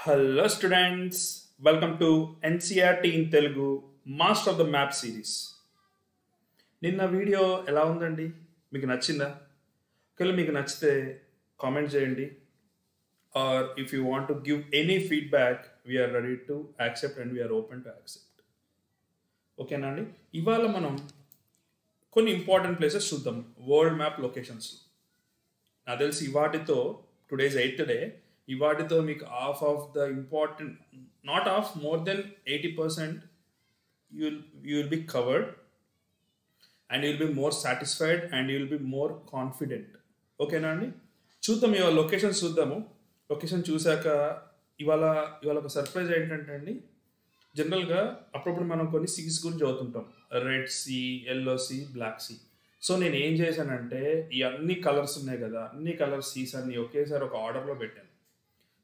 Hello students, welcome to NCRT in Telugu Master of the Map series. నిన్న video ఎలా ఉందండి? మీకు నచ్చిందా? ఒకవేళ మీకు నచ్చితే కామెంట్ చేయండి. Or if you want to give any feedback, we are ready to accept and we are open to accept. ఓకేనా అండి? ఇవాళ మనం కొన్ని ఇంపార్టెంట్ ప్లేసెస్ చూద్దాం వరల్డ్ మ్యాప్ లొకేషన్స్. నాకు తెలిసి ఇవాటితో టుడేస్ 8th డే, ఇవాటితో మీకు half of the important, not half, more than 80% you will be covered and you will be more satisfied and you will be more confident. ఓకేనా అండి? చూద్దాం, ఇవాళ locations చూద్దాము. Location చూసాక ఇవాళ ఒక సర్ప్రైజ్ ఏంటంటే అండి, జనరల్గా అప్పుడప్పుడు మనం కొన్ని సీస్ గురించి చదువుతుంటాం, red sea, yellow sea, black sea. So నేను ఏం చేశానంటే ఈ అన్ని కలర్స్ ఉన్నాయి కదా, అన్ని కలర్స్ సీస్ అన్ని ఒకేసారి ఒక ఆర్డర్లో పెట్టాను.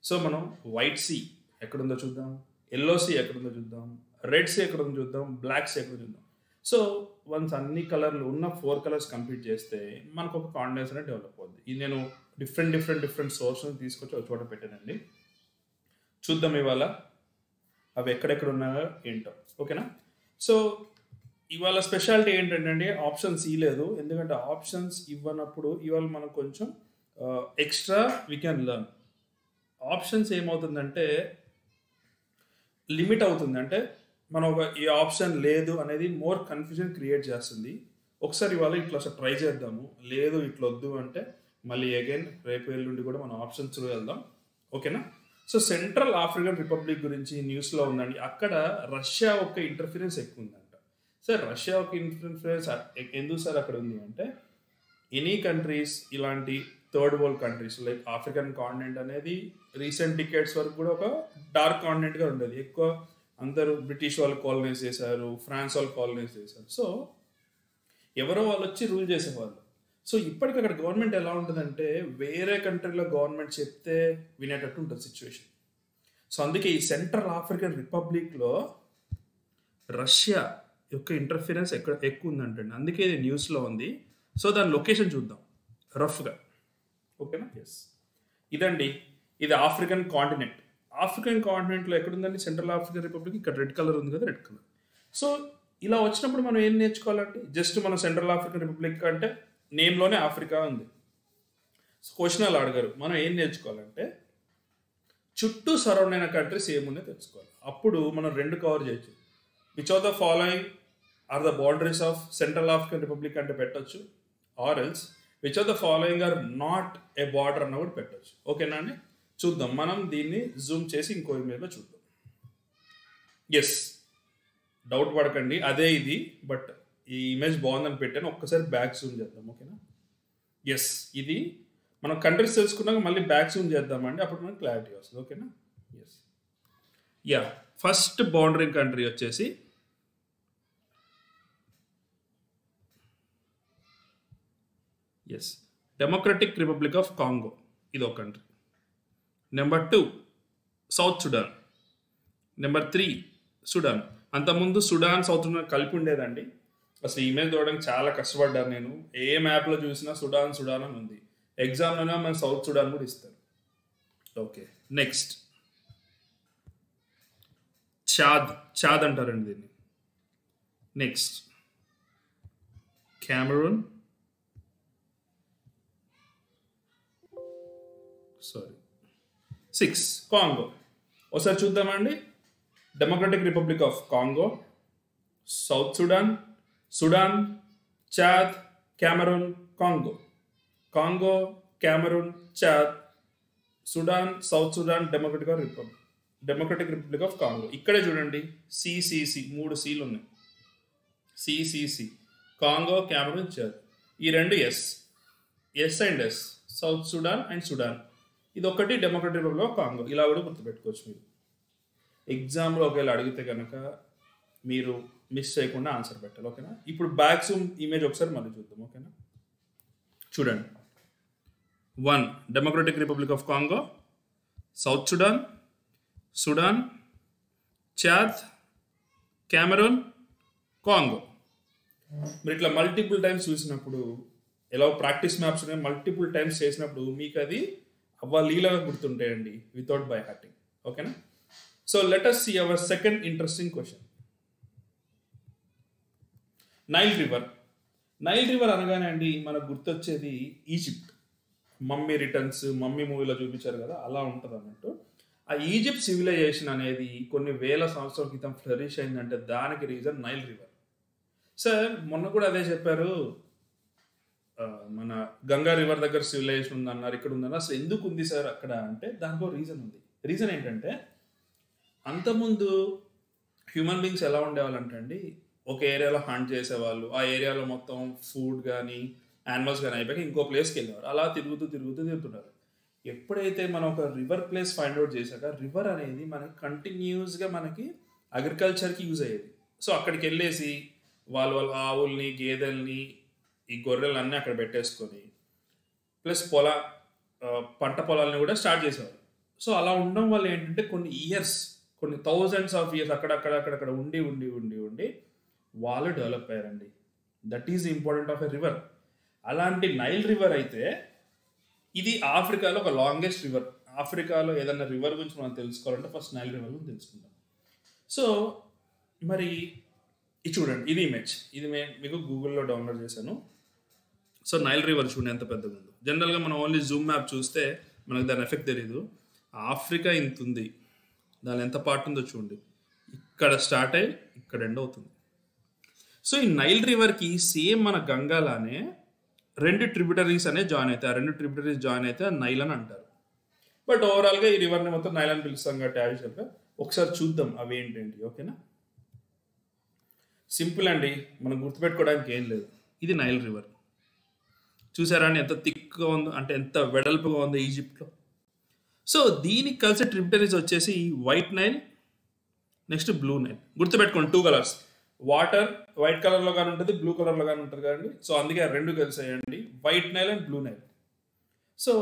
సో మనం వైట్ సీ ఎక్కడుందో చూద్దాం, ఎల్లో సీ ఎక్కడుందో చూద్దాం, రెడ్ సీ ఎక్కడుందో చూద్దాం, బ్లాక్ సీ ఎక్కడుందో చూద్దాం. సో వన్స్ అన్ని కలర్లు ఉన్న 4 కలర్స్ కంప్లీట్ చేస్తే మనకు ఒక కాన్ఫిడెన్స్ అనేది డెవలప్ అవుతుంది. ఇది నేను డిఫరెంట్ సోర్స్ తీసుకొచ్చి ఒక చోట పెట్టానండి. చూద్దాం ఇవాళ అవి ఎక్కడెక్కడ ఉన్నాయో ఏంటో. ఓకేనా? సో ఇవాళ స్పెషాలిటీ ఏంటంటే ఆప్షన్స్ ఇవ్వలేదు, ఎందుకంటే ఆప్షన్స్ ఇవ్వనప్పుడు ఇవాళ మనం కొంచెం extra we can learn. Options ఏమవుతుందంటే లిమిట్ అవుతుంది, అంటే మనం ఒక ఈ ఆప్షన్ లేదు అనేది మోర్ కన్ఫ్యూజన్ క్రియేట్ చేస్తుంది. ఒకసారి ఇవాళ ఇట్లా ట్రై చేద్దాము, లేదు ఇట్లా వద్దు అంటే మళ్ళీ అగైన్ రేపు ఎల్లుండి కూడా మనం ఆప్షన్స్ వెళ్దాం. ఓకేనా? సో సెంట్రల్ ఆఫ్రికన్ రిపబ్లిక్ గురించి న్యూస్లో ఉందండి. అక్కడ రష్యా ఒక ఇంటర్ఫిరెన్స్ ఎక్కువ ఉందంట. సార్ రష్యా ఒక ఇంటర్ఫిరెన్స్ ఎందుకు సార్ అక్కడ ఉంది అంటే, ఎనీ కంట్రీస్ ఇలాంటి third world countries like African continent అనేది రీసెంట్ డికేడ్స్ వరకు కూడా ఒక డార్క్ కాంటినెంట్గా ఉండేది. ఎక్కువ అందరూ బ్రిటిష్ వాళ్ళు కాలనైజ్ చేశారు, ఫ్రాన్స్ వాళ్ళు కాలనైజ్ చేశారు. సో ఎవరో వాళ్ళు వచ్చి రూల్ చేసేవాళ్ళు. సో ఇప్పటికి అక్కడ గవర్నమెంట్ ఎలా ఉంటుందంటే వేరే కంట్రీలో గవర్నమెంట్ చెప్తే వినేటట్టు ఉంటుంది సిచ్యువేషన్. సో అందుకే ఈ సెంట్రల్ ఆఫ్రికన్ రిపబ్లిక్లో రష్యా యొక్క ఇంటర్ఫిరెన్స్ ఎక్కువ ఉందంటండి. అందుకే ఇది న్యూస్లో ఉంది. సో దాని లొకేషన్ చూద్దాం రఫ్గా. ఓకేనా? ఎస్, ఇదండి, ఇది ఆఫ్రికన్ కాంటినెంట్. ఆఫ్రికన్ కాంటినెంట్లో ఎక్కడుందండి సెంట్రల్ ఆఫ్రికన్ రిపబ్లిక్? ఇక్కడ రెడ్ కలర్ ఉంది కదా, రెడ్ కలర్. సో ఇలా వచ్చినప్పుడు మనం ఏం నేర్చుకోవాలంటే, జస్ట్ మన సెంట్రల్ ఆఫ్రికన్ రిపబ్లిక్ అంటే నేమ్లోనే ఆఫ్రికా ఉంది. సో క్వశ్చన్ అలా అడిగారు, మనం ఏం నేర్చుకోవాలంటే చుట్టూ సరౌండ్ అయిన కంట్రీస్ ఏమున్నాయో తెలుసుకోవాలి. అప్పుడు మనం 2 కవర్ చేయొచ్చు. Which of the following are the boundaries of Central African Republic అంటే పెట్టొచ్చు, or else which of the following are not a border అన్న కూడా పెట్టొచ్చు. ఓకేనా అండి? చూద్దాం, మనం దీన్ని జూమ్ చేసి ఇంకో ఇమేజ్లో చూద్దాం. ఎస్, డౌట్ పడకండి, అదే ఇది, బట్ ఈ ఇమేజ్ బాగుందని పెట్టాను. ఒక్కసారి బ్యాక్ జూమ్ చేద్దాం. ఓకేనా? ఎస్, ఇది మనం కంట్రీస్ తెలుసుకున్నాక మళ్ళీ బ్యాక్ జూమ్ చేద్దామండి, అప్పుడు మనకి క్లారిటీ వస్తుంది. ఓకేనా? Yes, ya, first bordering country వచ్చేసి is Democratic republic of Congo, ఇది ఒక country. Number 2 South Sudan. Number 3 Sudan. అంతకుముందు సుడాన్ సౌత్ సుడాన్ కలిపి ఉండేదండి. అసలు ఇమేజ్ చూడడానికి చాలా కష్టపడ్డాను నేను. ఏ మ్యాప్లో చూసినా సుడాన్ అని ఉంది. ఎగ్జామ్లోనే మన సౌత్ సుడాన్ కూడా ఇస్తారు. ఓకే, నెక్స్ట్ చాద్ అంటారండి దీన్ని. Next Cameroon, 6 Congo. ఒకసారి చూద్దామండి. Democratic republic of Congo, south Sudan, Chad, Cameroon, Congo, Cameroon, Chad, Sudan, South Sudan, Democratic republic of Congo. ఇక్కడే చూడండి, సిసిసి 3 సీలు ఉన్నాయి. C C C Congo, Cameroon, Chad. ఈ 2 S and S, South Sudan and Sudan. ఇది ఒకటి democratic republic of Congo. ఇలా కూడా గుర్తుపెట్టుకోవచ్చు. మీరు ఎగ్జామ్లో ఒకవేళ అడిగితే కనుక మీరు మిస్ చేయకుండా ఆన్సర్ పెట్టాలి. ఓకేనా? ఇప్పుడు బ్యాక్ జూమ్ ఇమేజ్ ఒకసారి మళ్ళీ చూద్దాం. ఓకేనా? చూడండి, 1 democratic republic of Congo, south Sudan, Chad, Cameroon, Congo. మీరు ఇట్లా మల్టిపుల్ టైమ్స్ చూసినప్పుడు, ఎలా ప్రాక్టీస్ మ్యాప్స్ మల్టిపుల్ టైమ్స్ చేసినప్పుడు మీకు అది అవ్వ లీలాగా గుర్తుంటాయండి, వితౌట్ బై హార్టింగ్. ఓకేనా? So let us see our second interesting question. Nile river అనగానే అండి మనకు గుర్తొచ్చేది ఈజిప్ట్. మమ్మీ రిటర్న్స్, మమ్మీ మూవీలో చూపించారు కదా, అలా ఉంటుంది అన్నట్టు. ఆ ఈజిప్ట్ సివిలైజేషన్ అనేది కొన్ని వేల సంవత్సరాల క్రితం ఫ్లరిష్ అయిందంటే దానికి రీజన్ నైల్ రివర్. సార్ మొన్న కూడా అదే చెప్పారు, మన గంగా రివర్ దగ్గర సివిలైజేషన్ ఉందన్నారు, ఇక్కడ ఉందన్నారు. అసలు ఎందుకు ఉంది సార్ అక్కడ అంటే దానికో రీజన్ ఉంది. రీజన్ ఏంటంటే అంతకుముందు హ్యూమన్ బీయింగ్స్ ఎలా ఉండేవాళ్ళంటే అండి, ఒక ఏరియాలో హంట్ చేసేవాళ్ళు, ఆ ఏరియాలో మొత్తం ఫుడ్ కానీ యానిమల్స్ కానీ అయిపోయాక ఇంకో ప్లేస్కి వెళ్ళేవారు. అలా తిరుగుతున్నారు. ఎప్పుడైతే మనం ఒక రివర్ ప్లేస్ ఫైండ్ అవుట్ చేశాక రివర్ అనేది మనకి కంటిన్యూస్గా మనకి అగ్రికల్చర్కి యూజ్ అయ్యేది. సో అక్కడికి వెళ్ళేసి వాళ్ళ ఆవుల్ని, గేదెల్ని, ఈ గొర్రెలు అన్నీ అక్కడ పెట్టేసుకొని ప్లస్ పంట పొలాలని కూడా స్టార్ట్ చేసేవారు. సో అలా ఉండడం వల్ల ఏంటంటే కొన్ని ఇయర్స్, కొన్ని థౌజండ్స్ ఆఫ్ ఇయర్స్ అక్కడక్కడ ఉండి వాళ్ళు డెవలప్ అయ్యారండి. That is important of a river. అలాంటి నైల్ రివర్ అయితే ఇది ఆఫ్రికాలో ఒక లాంగెస్ట్ రివర్. ఆఫ్రికాలో ఏదైనా రివర్ గురించి మనం తెలుసుకోవాలంటే ఫస్ట్ నైల్ రివర్ గురించి తెలుసుకుందాం. సో మరి ఇది చూడండి, ఇది ఇమేజ్, ఇది మీకు గూగుల్లో డౌన్లోడ్ చేశాను. సో నైల్ రివర్ చూడండి ఎంత పెద్దగా ఉందో. జనరల్గా మనం ఓన్లీ జూమ్ మ్యాప్ చూస్తే మనకు దాని ఎఫెక్ట్ తెలియదు. ఆఫ్రికా ఇంత ఉంది, దాని ఎంత పార్ట్ ఉందో చూడండి. ఇక్కడ స్టార్ట్ అయ్యి ఇక్కడ ఎండ్ అవుతుంది. సో ఈ నైల్ రివర్కి సేమ్ మన గంగాలానే 2 ట్రిబ్యూటరీస్ అనే జాయిన్ అవుతాయి. ఆ 2 ట్రిబ్యూటరీస్ జాయిన్ అయితే నైల్ అని అంటారు. బట్ ఓవరాల్గా ఈ రివర్ని మొత్తం నైల్ అని పిలుస్తాం కాబట్టి యాక్చువల్గా ఒకసారి చూద్దాం అవి ఏంటేంటి. ఓకేనా? సింపుల్ అండి, మనం గుర్తుపెట్టుకోవడానికి ఏం లేదు. ఇది నైల్ రివర్. చూసారా అండి ఎంత థిక్గా ఉందో, అంటే ఎంత వెడల్పుగా ఉందో ఈజిప్ట్లో. సో దీనికి కలిసి ట్రిబ్యూటరీస్ వచ్చేసి White Nile, next Blue Nile. గుర్తుపెట్టుకోండి, 2 కలర్స్, వాటర్ వైట్ కలర్లో కానీ ఉంటుంది, బ్లూ కలర్లో కానీ ఉంటుంది కదండి. సో అందుకే 2 కలిసాయండి, White Nile and Blue Nile. So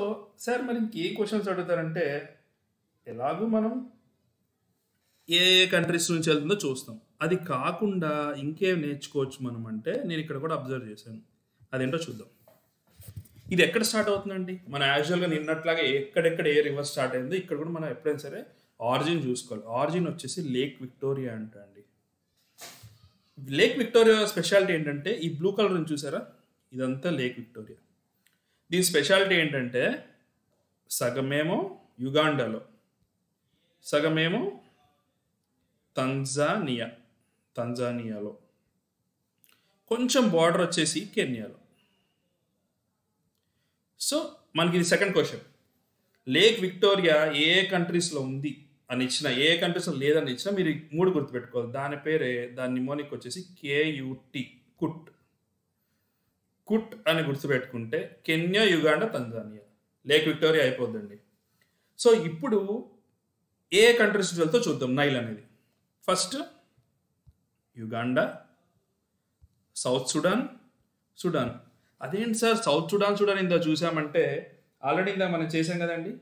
sir మరి ఇంకే క్వశ్చన్స్ అడుగుతారంటే, ఎలాగూ మనం ఏ కంట్రీస్ నుంచి వెళ్తుందో చూస్తాం. అది కాకుండా ఇంకేం నేర్చుకోవచ్చు మనం అంటే నేను ఇక్కడ కూడా అబ్జర్వ్ చేశాను. అదేంటో చూద్దాం. ఇది ఎక్కడ స్టార్ట్ అవుతుందండి? మన యాజువల్గా నిన్నట్లాగా ఎక్కడెక్కడ ఏ రివర్ స్టార్ట్ అయిందో ఇక్కడ కూడా మనం ఎప్పుడైనా సరే ఆరిజిన్ చూసుకోవాలి. ఆరిజిన్ వచ్చేసి లేక్ విక్టోరియా అంట అండి. లేక్ విక్టోరియా స్పెషాలిటీ ఏంటంటే ఈ బ్లూ కలర్ చూసారా, ఇదంతా లేక్ విక్టోరియా. దీని స్పెషాలిటీ ఏంటంటే సగమేమో యుగాండాలో, సగమేమో తంజానియాలో, కొంచెం బార్డర్ వచ్చేసి కెన్యాలో. సో మనకి ఇది సెకండ్ క్వశ్చన్. లేక్ విక్టోరియా ఏ కంట్రీస్లో ఉంది అని ఇచ్చిన, ఏ కంట్రీస్లో లేదని ఇచ్చినా మీరు 3 గుర్తుపెట్టుకోవాలి. దాని పేరే, దాని నిమోనిక్ వచ్చేసి KUT, కుట్ అని గుర్తుపెట్టుకుంటే Kenya, Uganda, Tanzania, Lake Victoria అయిపోద్దండి. సో ఇప్పుడు ఏ కంట్రీస్ వెళ్తో చూద్దాం నైల్ అనేది. First Uganda, south Sudan. అదేంటి సార్ సౌత్ సుడాన్ ఇందా చూసామంటే ఆల్రెడీ ఇందా మనం చేసాం కదండి,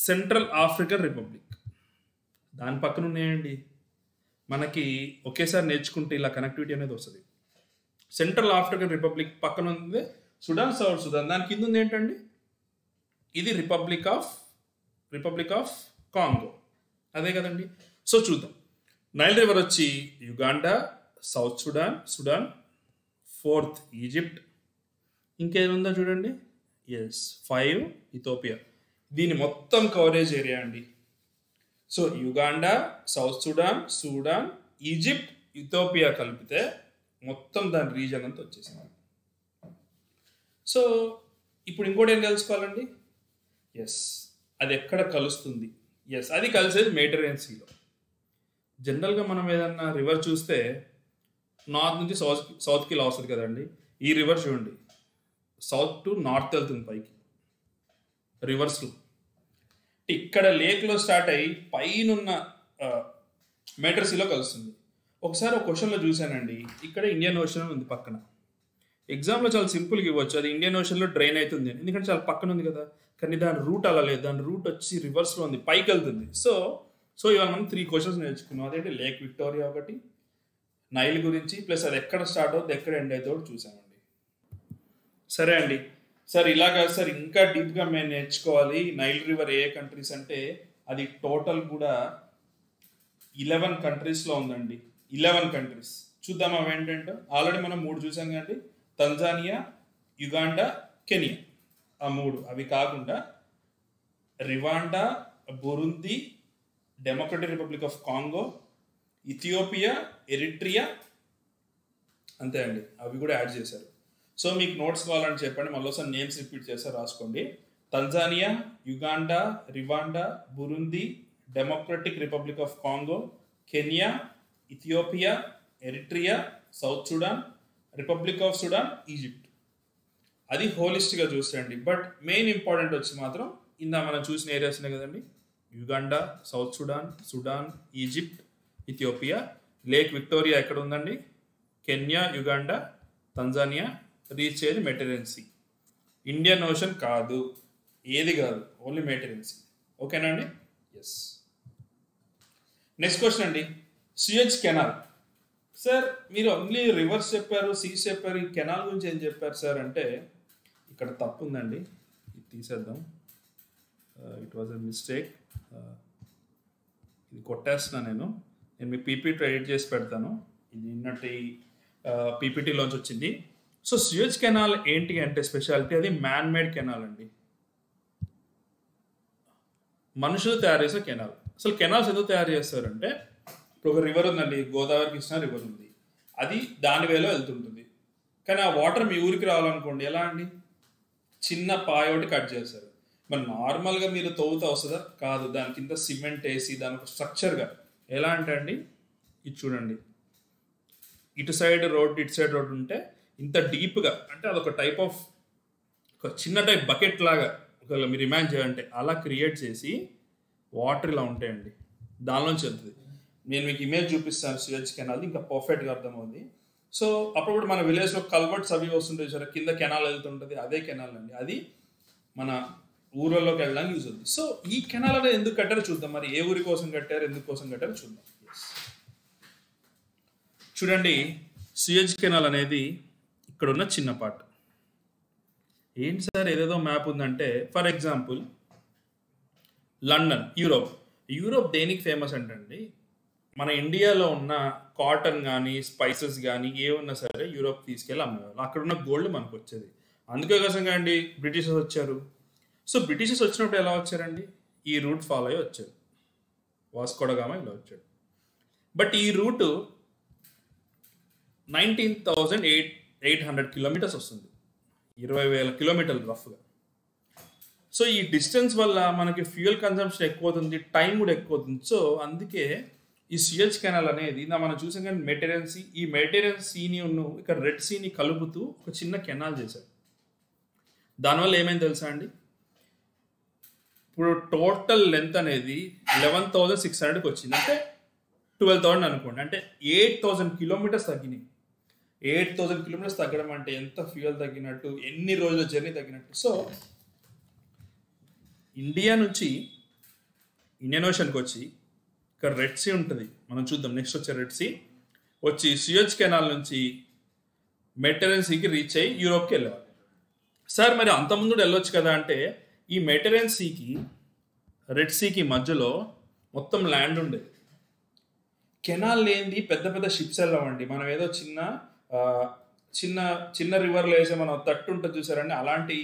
సెంట్రల్ ఆఫ్రికన్ రిపబ్లిక్. దాని పక్కన ఉన్నాయండి. మనకి ఒకేసారి నేర్చుకుంటే ఇలా కనెక్టివిటీ అనేది వస్తుంది. సెంట్రల్ ఆఫ్రికన్ రిపబ్లిక్ పక్కన ఉంది సుడాన్, సౌత్ సుడాన్. దాని కింద ఉంది ఏంటండి, ఇది రిపబ్లిక్ ఆఫ్ కాంగో. అదే కదండి. సో చూద్దాం. నైల్ రివర్ వచ్చి Uganda, south Sudan, 4th Egypt, ఇంకేముందో చూడండి, 5 ఇథియోపియా. దీని మొత్తం కవరేజ్ ఏరియా అండి. So Uganda, south Sudan, Egypt, Ethiopia కలిపితే మొత్తం దాని రీజన్ అంతా వచ్చేసింది. సో ఇప్పుడు ఇంకోటి ఏం తెలుసుకోవాలండి, అది ఎక్కడ కలుస్తుంది. అది కలిసేది మెడిటరేనియన్ సీలో. జనరల్గా మనం ఏదన్నా రివర్ చూస్తే నార్త్ నుంచి సౌత్కి ఇలా వస్తుంది కదండి. ఈ రివర్ చూడండి, సౌత్ టు నార్త్ వెళ్తుంది పైకి రివర్స్లో. ఇక్కడ లేక్లో స్టార్ట్ అయ్యి పైనున్న మెడిటరేనియన్లో కలుస్తుంది. ఒకసారి ఒక క్వశ్చన్లో చూశానండి, ఇక్కడ ఇండియన్ ఓషన్ ఉంది పక్కన. ఎగ్జామ్లో చాలా సింపుల్గా ఇవ్వచ్చు, అది ఇండియన్ ఓషన్లో డ్రైన్ అవుతుంది అని, ఎందుకంటే చాలా పక్కన ఉంది కదా. కానీ దాని రూట్ అలా లేదు, దాని రూట్ వచ్చి రివర్స్లో ఉంది, పైకి వెళ్తుంది. సో ఇవాళ మనం 3 క్వశ్చన్స్ నేర్చుకున్నాం. అదేంటి లేక్ విక్టోరియా ఒకటి, నైల్ గురించి, ప్లస్ అది ఎక్కడ స్టార్ట్ అవుతుంది ఎక్కడ ఎండ్ అవుతుందో చూసామండి. సరే అండి సార్, ఇలాగా సార్ ఇంకా డీప్గా మేము నేర్చుకోవాలి నైల్ రివర్ ఏ కంట్రీస్ అంటే అది టోటల్ కూడా 11 కంట్రీస్లో ఉందండి. 11 కంట్రీస్. చూద్దాం అవి ఏంటంటే, ఆల్రెడీ మనం 3 చూసాం కండి, తంజానియా, యుగాండా, కెనియా. ఆ 3 అవి కాకుండా Rwanda, Burundi, Democratic republic of Congo, Ethiopia, Eritrea, అంతే అండి. అవి కూడా యాడ్ చేశారు. సో మీకు నోట్స్ కావాలని చెప్పండి, మళ్ళీ ఒకసారి నేమ్స్ రిపీట్ చేస్తారు, రాసుకోండి. Tanzania, Uganda, Rwanda, Burundi, Democratic republic of Congo, Kenya, Ethiopia, Eritrea, South Sudan, Republic of Sudan, Egypt. అది హోలిస్టిక్గా చూసేయండి. బట్ మెయిన్ ఇంపార్టెంట్ వచ్చి మాత్రం ఇందా మనం చూసిన ఏరియాస్ ఉన్నాయి కదండి, Uganda, south Sudan, Sudan, Egypt, Ethiopia. Lake Victoria ఎక్కడ ఉందండి? Kenya, Uganda, Tanzania. రీచ్ అయ్యేది మెడిటరేనియన్ సీ. ఇండియన్ ఓషన్ కాదు, ఏది కాదు, ఓన్లీ మెడిటరేనియన్ సీ. ఓకేనా అండి? ఎస్. నెక్స్ట్ క్వశ్చన్ అండి, సూయజ్ కెనాల్. సార్ మీరు ఓన్లీ రివర్స్ చెప్పారు, సీస్ చెప్పారు, ఈ కెనాల్ గురించి ఏం చెప్పారు సార్ అంటే, ఇక్కడ తప్పు ఉందండి, ఇది తీసేద్దాం. It was a mistake. ఇది కొట్టేస్తున్నా నేను మీ పీపీటీ ఎడిట్ చేసి పెడతాను. ఇది నిన్నటి పీపీటీలోంచి వచ్చింది. సో సూయజ్ కెనాల్ ఏంటి అంటే స్పెషాలిటీ, అది మ్యాన్ మేడ్ కెనాల్ అండి, మనుషులు తయారు చేసే కెనాల్. అసలు కెనాల్స్ ఎందుకు తయారు చేస్తారంటే, ఇప్పుడు ఒక రివర్ ఉందండి, గోదావరి కృష్ణ రివర్ ఉంది, అది దాని వేలో వెళ్తుంటుంది. కానీ ఆ వాటర్ మీ ఊరికి రావాలనుకోండి, ఎలా అండి? చిన్న పాయ ఒకటి కట్ చేస్తారు. మరి నార్మల్గా మీరు తవ్వుతా వస్తుందా? కాదు, దాని కింద సిమెంట్ వేసి దాని ఒక స్ట్రక్చర్గా, ఎలా అంటే అండి, ఇది చూడండి, ఇటు సైడ్ రోడ్ ఇటు సైడ్ రోడ్ ఉంటే ఇంత డీప్గా, అంటే అదొక టైప్ ఆఫ్ ఒక చిన్న టైప్ బకెట్ లాగా ఒకవేళ మీరు ఇమాజిన్ చేయాలంటే అలా క్రియేట్ చేసి వాటర్ ఇలా ఉంటాయండి, దానిలోంచి వెళ్తుంది. నేను మీకు ఇమేజ్ చూపిస్తాను సూయజ్ కెనాల్, ఇంకా పర్ఫెక్ట్గా అర్థమవుతుంది. సో అప్పుడు మన విలేజ్లో కల్వర్ట్స్ అవి వస్తుంటాయి సరే, కింద కెనాల్ వెళ్తుంటుంది, అదే కెనాల్ అండి. అది మన ఊళ్ళలోకి వెళ్ళడానికి యూజ్ అవుతుంది. సో ఈ కెనాల్ అనేది ఎందుకు కట్టారో చూద్దాం. మరి ఏ ఊరి కోసం కట్టారు, ఎందుకు కోసం కట్టారో చూద్దాం. చూడండి, సూయజ్ కెనాల్ అనేది ఇక్కడ ఉన్న చిన్న పార్ట్. ఏంటి సార్ ఏదేదో మ్యాప్ ఉందంటే, ఫర్ ఎగ్జాంపుల్ లండన్, యూరోప్ దేనికి ఫేమస్ అంటే, మన ఇండియాలో ఉన్న కాటన్ కానీ స్పైసెస్ కానీ ఏమన్నా సరే యూరోప్ తీసుకెళ్ళి అమ్మేవాళ్ళు. అక్కడ ఉన్న గోల్డ్ మనకు వచ్చేది. అందుకే కోసంగా అండి బ్రిటిషర్స్ వచ్చారు. సో బ్రిటిషర్స్ వచ్చినప్పుడు ఎలా వచ్చారండి? ఈ రూట్ ఫాలో అయ్యి వచ్చారు, వాస్కో డ గామా ఇలా వచ్చాడు. బట్ ఈ రూటు 19,800 కిలోమీటర్స్ వస్తుంది, 20,000 కిలోమీటర్లు రఫ్గా. సో ఈ డిస్టెన్స్ వల్ల మనకి ఫ్యూయల్ కన్సంప్షన్ ఎక్కువ అవుతుంది, టైం కూడా ఎక్కువ అవుతుంది. సో అందుకే ఈ సూయజ్ కెనాల్ అనేది మనం చూసాం కానీ మెడిటరేనియన్ సీ, ఈ మెడిటరేనియన్ సీని ఇక్కడ రెడ్ సీని కలుపుతూ ఒక చిన్న కెనాల్ చేశారు. దానివల్ల ఏమైంది తెలుసా అండి? ఇప్పుడు టోటల్ లెంత్ అనేది 11,600కి వచ్చింది, అంటే 12,000 అనుకోండి, అంటే 8,000 కిలోమీటర్స్ తగ్గినాయి. 8,000 కిలోమీటర్స్ తగ్గడం అంటే ఎంత ఫ్యూయల్ తగ్గినట్టు, ఎన్ని రోజుల జర్నీ తగ్గినట్టు. సో ఇండియా నుంచి ఇండియన్ ఓషన్కి వచ్చి ఇక్కడ రెడ్ సీ ఉంటుంది, మనం చూద్దాం నెక్స్ట్ వచ్చే రెడ్ సీ వచ్చి సూయజ్ కెనాల్ నుంచి మెడిటరేనియన్ సీకి రీచ్ అయ్యి యూరోప్కి వెళ్ళేవాళ్ళు. సార్ మరి అంతకుముందు వెళ్ళొచ్చు కదా అంటే, ఈ మెడిటరేనియన్ సీకి రెడ్ సీకి మధ్యలో మొత్తం ల్యాండ్ ఉండేది. కెనాల్ లేనిది పెద్ద పెద్ద షిప్స్ వెళ్ళవండి. మనం ఏదో చిన్న చిన్న చిన్న రివర్లో వేసే మనం తట్టు ఉంటుంది చూసారండి, అలాంటి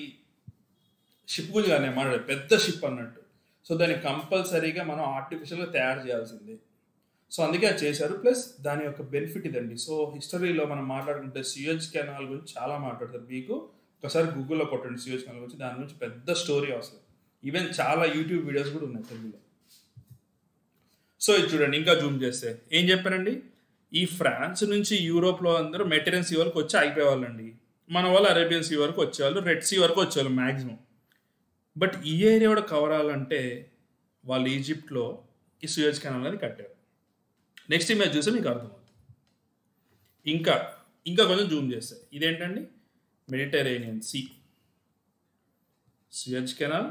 షిప్ గురించి కానీ మాట్లాడే పెద్ద షిప్ అన్నట్టు. సో దాన్ని కంపల్సరీగా మనం ఆర్టిఫిషియల్గా తయారు చేయాల్సిందే. సో అందుకే అది చేశారు. ప్లస్ దాని యొక్క బెనిఫిట్ ఇదండి. సో హిస్టరీలో మనం మాట్లాడుకుంటే సూయజ్ కెనాల్ గురించి చాలా మాట్లాడతారు. మీకు ఒకసారి గూగుల్లో కొట్టండి సూయజ్ కెనాల్ గురించి, దాని గురించి పెద్ద స్టోరీ వస్తుంది. ఈవెన్ చాలా యూట్యూబ్ వీడియోస్ కూడా ఉన్నాయి తెలుగులో. సో ఇది చూడండి, ఇంకా జూమ్ చేస్తే ఏం చెప్పానండి, ఈ ఫ్రాన్స్ నుంచి యూరోప్లో అందరూ మెడిటరేనియన్ సీ వరకు వచ్చి అయిపోయేవాళ్ళండి. మన వాళ్ళు అరేబియన్ సీ వరకు వచ్చేవాళ్ళు, రెడ్ సీ వరకు వచ్చేవాళ్ళు మ్యాక్సిమం. బట్ ఈ ఏరియా కూడా కవర్ అవ్వాలంటే వాళ్ళు ఈజిప్ట్లో ఈ సూయజ్ కెనాల్ అనేది కట్టారు. నెక్స్ట్ ఇమేజ్ చూస్తే మీకు అర్థమవుతుంది. ఇంకా కొంచెం జూమ్ చేస్తే ఇదేంటండి, మెడిటరేనియన్ సీ, సూయజ్ కెనాల్,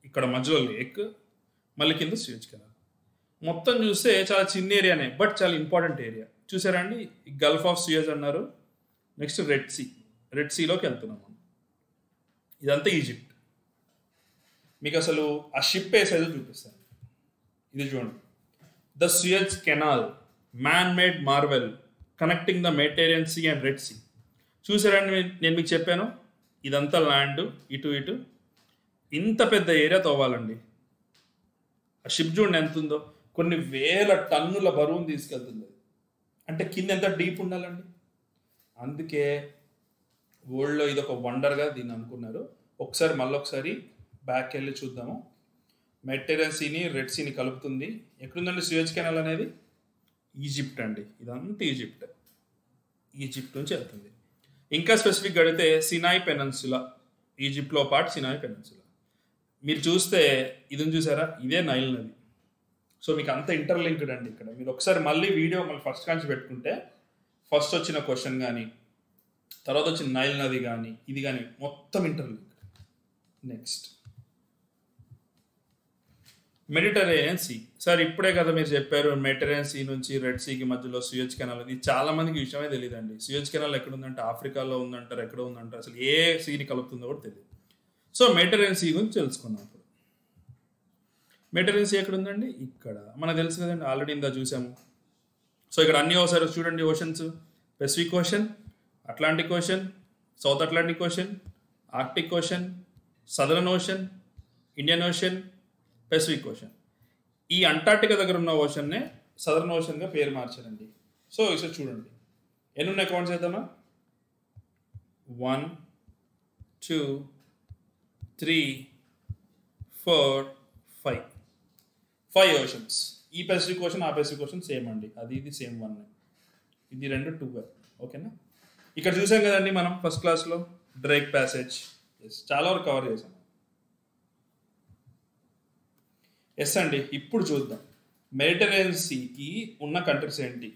ఇక్కడ మధ్యలో లేక్, మళ్ళీ కింద సూయజ్ కెనాల్. మొత్తం చూస్తే చాలా చిన్న ఏరియానే, బట్ చాలా ఇంపార్టెంట్ ఏరియా. చూసారా అండి, గల్ఫ్ ఆఫ్ సూయజ్ అన్నారు. నెక్స్ట్ రెడ్ సీలోకి వెళ్తున్నాం మనం. ఇదంతా ఈజిప్ట్. మీకు అసలు ఆ షిప్ వేసేదో చూపిస్తాను. ఇది చూడండి, the Suez Canal man made marvel connecting the Mediterranean Sea and Red Sea. చూసారండి, నేను మీకు చెప్పాను ఇదంతా ల్యాండ్, ఇటు ఇటు ఇంత పెద్ద ఏరియా తవ్వాలండి. ఆ షిప్ చూడండి ఎంత ఉందో, కొన్ని వేల టన్నుల బరువును తీసుకెళ్తుంది. అంటే కింద ఎంత డీప్ ఉండాలండి. అందుకే వరల్డ్లో ఇది ఒక వండర్గా దీన్ని అనుకున్నారు. ఒకసారి మళ్ళొకసారి బ్యాక్ వెళ్ళి చూద్దాము. మెడిటరేనియన్ సీని రెడ్ సీని కలుపుతుంది. ఎక్కడుందండి సుయజ్ కెనాల్ అనేది? ఈజిప్ట్ అండి. ఇదంతా ఈజిప్ట్ నుంచి వెళ్తుంది. ఇంకా స్పెసిఫిక్గా అడిగితే సినాయ్ పెనన్సులా, ఈజిప్ట్లో పార్ట్ సినాయ్ పెనన్సులా. మీరు చూస్తే ఇది చూసారా, ఇదే నైల్ నది. సో మీకు అంత ఇంటర్లింక్డ్ అండి. ఇక్కడ మీరు ఒకసారి మళ్ళీ వీడియో మళ్ళీ ఫస్ట్ కాంచి పెట్టుకుంటే ఫస్ట్ వచ్చిన క్వశ్చన్ కానీ తర్వాత వచ్చిన నైల్ నది కానీ ఇది కానీ మొత్తం interlink. Next Mediterranean Sea. Sir ఇప్పుడే కదా మీరు చెప్పారు మెడిటరేనియన్ సీ నుంచి రెడ్ సీకి మధ్యలో సుయజ్ కెనాల్. ఇది చాలా మందికి విషయమే తెలియదండి. సుయజ్ కెనాల్ ఎక్కడ ఉందంటే ఆఫ్రికాలో ఉందంటారు, ఎక్కడ ఉందంటారు, అసలు ఏ సీని కలుపుతుందో కూడా తెలియదు. సో మెడిటరేనియన్ సీ గురించి తెలుసుకున్నాం. ఇప్పుడు మెడిటరేనియన్ సీ ఎక్కడ ఉందండి? ఇక్కడ. మనకు తెలుసు కదండి, ఆల్రెడీ ఇందా చూసాము. సో ఇక్కడ అన్ని ఒకసారి చూడండి oceans. Pacific ocean, Atlantic ocean, south Atlantic ocean, Arctic ocean, southern ocean, Indian ocean, Pacific ocean. ఈ అంటార్టికా దగ్గర ఉన్న ఓషన్నే సదరన్ ఓషన్గా పేరు మార్చారండి. సో ఒకసారి చూడండి ఎన్ని ఉన్నాయి, కౌంట్ చేద్దామా? 1 2 3 4 5 ఓషన్స్. ఈ పెసిఫిక్ ఓషన్ ఆ పెసిఫిక్ ఓషన్ సేమ్ అండి. అది ఇది సేమ్ 1, ఇది 2 2. ఓకేనా? ఇక్కడ చూసాం కదండి మనం ఫస్ట్ క్లాస్లో డ్రేక్ ప్యాసేజ్. చాలా వరకు కవర్ చేసాం. ఎస్ అండి. ఇప్పుడు చూద్దాం మెడిటరేనియన్ సీకి ఉన్న కంట్రీస్ ఏంటి.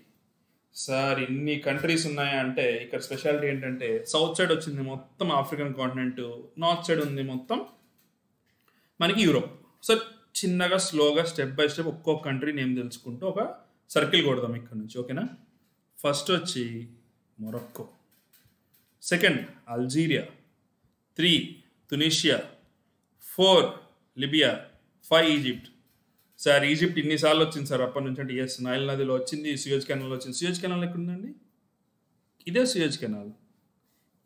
సార్ ఇన్ని కంట్రీస్ ఉన్నాయా అంటే ఇక్కడ స్పెషాలిటీ ఏంటంటే సౌత్ సైడ్ వచ్చింది మొత్తం ఆఫ్రికన్ కాంటినెంట్, నార్త్ సైడ్ ఉంది మొత్తం మనకి యూరోప్. సో చిన్నగా స్లోగా స్టెప్ బై స్టెప్ ఒక్కొక్క కంట్రీ నేమ్ తెలుసుకుంటూ ఒక సర్కిల్ కొడదాం ఇక్కడ నుంచి. ఓకేనా? ఫస్ట్ వచ్చి Morocco, second Algeria, 3 తునీషియా, 4 Libya, 5 Egypt. Sir Egypt ఇన్నిసార్లు వచ్చింది సార్ అప్పటి నుంచి అంటే ఎస్, నైల్ నదిలో వచ్చింది, సుయజ్ కెనాల్లో వచ్చింది. సుయజ్ కెనాల్ ఎక్కడ ఉందండి? ఇదే సుయజ్ కెనాల్.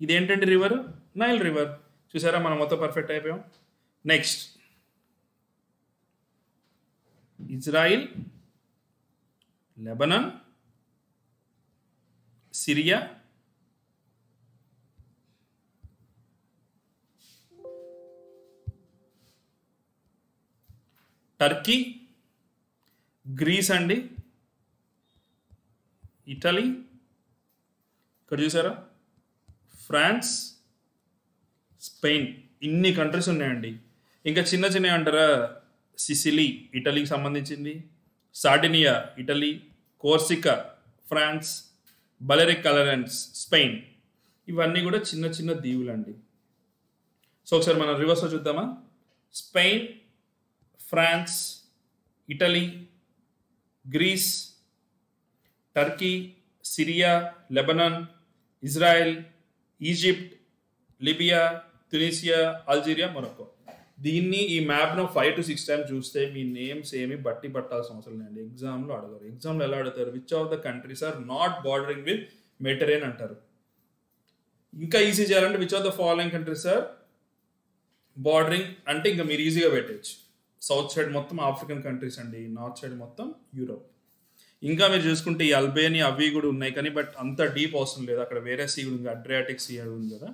ఇదేంటంటే రివర్, నైల్ రివర్. చూసారా మనం మొత్తం పర్ఫెక్ట్ అయిపోయాం. Next Israel, Lebanon, Syria, Turkey, Greece అండి, ఇటలీ, ఇక్కడ చూసారా ఫ్రాన్స్, స్పెయిన్. ఇన్ని కంట్రీస్ ఉన్నాయండి. ఇంకా చిన్న చిన్నవి అంటారా, సిసిలీ ఇటలీకి సంబంధించింది, Sardinia Italy, Corsica France, Balearic islands Spain. ఇవన్నీ కూడా చిన్న చిన్న దీవులు అండి. సో ఒకసారి మనం రివర్స్లో చూద్దామా. Spain, France, Italy, Greece, Turkey, Syria, Lebanon, Israel, Egypt, Libya, Tunisia, Algeria, Morocco. దీన్ని ఈ మ్యాప్ను 5 to 6 టైమ్స్ చూస్తే మీ నేమ్స్ ఏమి బట్టి పట్టాల్సిన అవసరం లేదండి. ఎగ్జామ్లో అడగరు. ఎగ్జామ్లో ఎలా అడుగుతారు? Which of the countries are not bordering with Mediterranean అంటారు. ఇంకా ఈజీ చేయాలంటే which of the following countries are bordering అంటే ఇంకా మీరు ఈజీగా పెట్టచ్చు. సౌత్ సైడ్ మొత్తం ఆఫ్రికన్ కంట్రీస్ అండి, నార్త్ సైడ్ మొత్తం యూరోప్. ఇంకా మీరు చూసుకుంటే ఈ అల్బేనియా అవి కూడా ఉన్నాయి కానీ బట్ అంత డీప్ అవసరం లేదు. అక్కడ వేరే సీ ఉంది, అడ్రియాటిక్ సీ ఉంది కదా,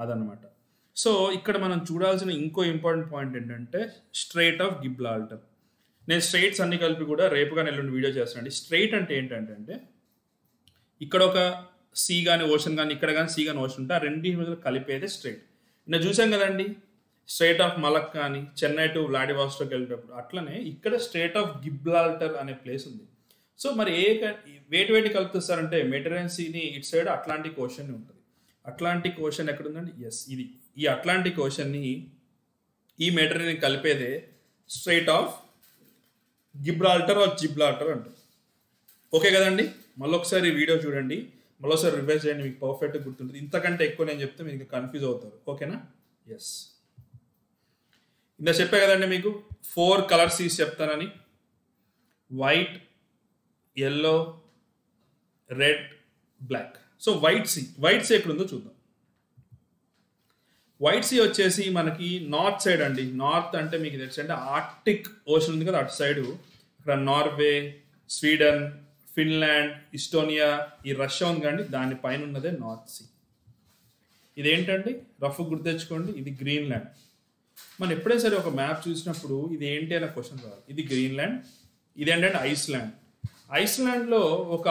అదనమాట. సో ఇక్కడ మనం చూడాల్సిన ఇంకో ఇంపార్టెంట్ పాయింట్ ఏంటంటే స్ట్రైట్ ఆఫ్ గిబ్రాల్టర్. నేను స్ట్రైట్స్ అన్ని కలిపి కూడా రేపుగా ఎల్లుండి వీడియో చేస్తానండి. స్ట్రైట్ అంటే ఏంటంటే ఇక్కడ ఒక సీ కానీ ఓషన్ కానీ ఇక్కడ కానీ సీ కానీ ఓషన్ ఉంటే ఆ రెండింటి మీద కలిపేదే స్ట్రైట్. నేను చూసాం కదండి స్ట్రైట్ ఆఫ్ మలక్ కానీ చెన్నై టు వ్లాడివాస్టోక్ వెళ్ళేటప్పుడు, అట్లనే ఇక్కడ స్ట్రైట్ ఆఫ్ గిబ్రాల్టర్ అనే ప్లేస్ ఉంది. సో మరి వేటి కలుపుతారంటే మెడిటరేనియన్ సీని ఇటు సైడ్ అట్లాంటిక్ ఓషన్ ఉంటుంది. అట్లాంటిక్ ఓషన్ ఎక్కడ ఉందండి? ఎస్, ఇది. ఈ అట్లాంటిక్ ఓషన్ని ఈ మెడిటరేనియన్ కలిపేదే strait of Gibraltar or Gibraltar అంటారు. ఓకే కదండి? మళ్ళొకసారి వీడియో చూడండి, మళ్ళొకసారి రివైజ్ చేయండి, మీకు పర్ఫెక్ట్గా గుర్తుంటుంది. ఇంతకంటే ఎక్కువ నేను చెప్తే మీకు కన్ఫ్యూజ్ అవుతారు. ఓకేనా? ఎస్, ఇందా చెప్పే కదండి మీకు 4 కలర్ సీస్ చెప్తానని. White, yellow, red, black. So White Sea ఎక్కడ ఉందో చూద్దాం. వైట్ సీ వచ్చేసి మనకి నార్త్ సైడ్ అండి. నార్త్ అంటే మీకు తెలుసు అంటే ఆర్టిక్ ఓషన్ ఉంది కదా, అటు సైడు ఇక్కడ నార్వే, స్వీడన్, ఫిన్లాండ్, ఇస్టోనియా, ఈ రష్యా ఉంది కానీ దానిపైన ఉన్నదే నార్త్ సీ. ఇదేంటండి రఫ్ గుర్తెచ్చుకోండి, ఇది గ్రీన్లాండ్. మనం ఎప్పుడైనా సరే ఒక మ్యాప్ చూసినప్పుడు ఇది ఏంటి అనే క్వశ్చన్ రావాలి. ఇది గ్రీన్లాండ్, ఇదేంటంటే ఐస్లాండ్. ఐస్లాండ్లో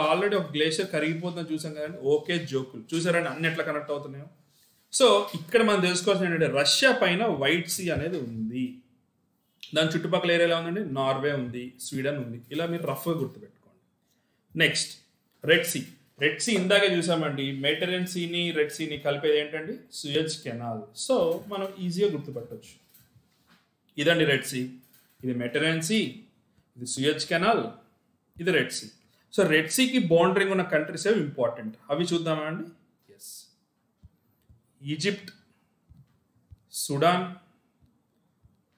ఆల్రెడీ ఒక గ్లేషియర్ కరిగిపోతుందని చూసాం కదండి. ఓకే జోకులు చూసారండి, అన్ని ఎట్లా కనెక్ట్ అవుతున్నాయో. సో ఇక్కడ మనం తెలుసుకోవాల్సిన ఏంటంటే రష్యా పైన వైట్ సీ అనేది ఉంది. దాని చుట్టుపక్కల ఏరియాలో ఉందండి, నార్వే ఉంది, స్వీడన్ ఉంది. ఇలా మీరు రఫ్గా గుర్తుపెట్టుకోండి. Next Red see. Red Sea ఇందాకే చూసామండి, మెడిటరేనియన్ సీని రెడ్ సీని కలిపేది ఏంటండి, సూయజ్ కెనాల్. సో మనం ఈజీగా గుర్తుపెట్టవచ్చు. ఇదండి రెడ్ సీ, ఇది మెడిటరేనియన్ సీ, ఇది సూయజ్ కెనాల్, ఇది రెడ్ సీ. సో రెడ్ సీకి బౌండరింగ్ ఉన్న కంట్రీస్ ఏవి ఇంపార్టెంట్ అవి చూద్దామా అండి. ఎస్, ఈజిప్ట్, సుడాన్,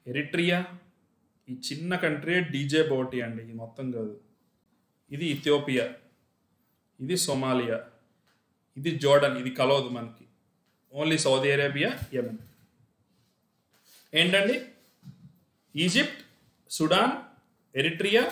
ఎరిట్రియా, ఈ చిన్న కంట్రీ డీజేబౌటీ అండి, ఇది మొత్తం కాదు. ఇది ఇథియోపియా, ఇది సోమాలియా, ఇది జోర్డన్, ఇది కలవదు మనకి, ఓన్లీ సౌదీ అరేబియా, యెమెన్. ఏంటండి ఈజిప్ట్, సుడాన్, ఎరిట్రియా,